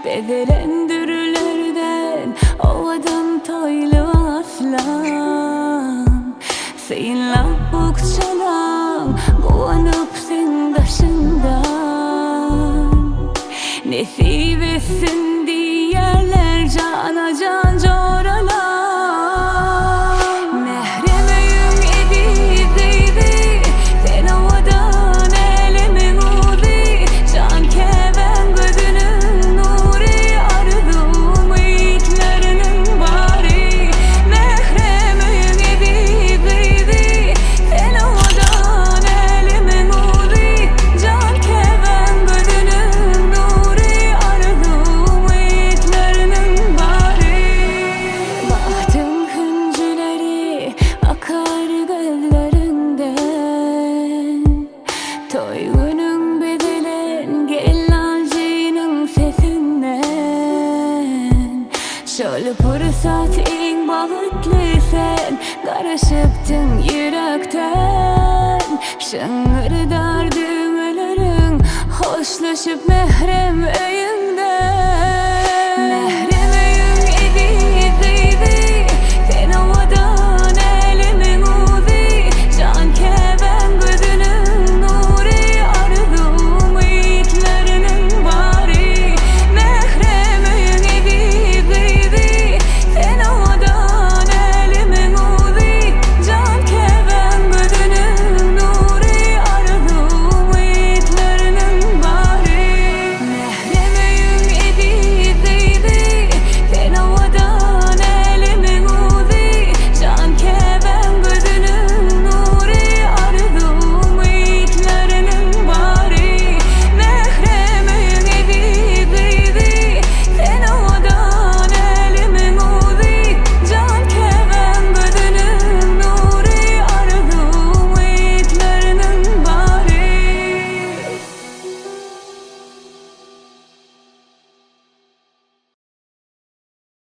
Bedelendürlerden ovadan toylu aslan Seyinla bukçalan Kuvanıp sen taşından Nesip etsin diyerler cana can coralan Mehremeyim edizeydi sen ovadan elimin uzi Can keven gözünün nuri arzum itlerinin bari Mehremeyim edizeydi sen ovadan elimin uzi Can keven gözünün nuri arzum itlerinin bari Bahtım hüncüleri akar gözlerinden Toygunun bedelen gellancının sesinden Şöyle fırsat en bağıtlı sen Karışıptın yürekten Şıngırdar düğmelerin Hoşlaşıp mehrem öyü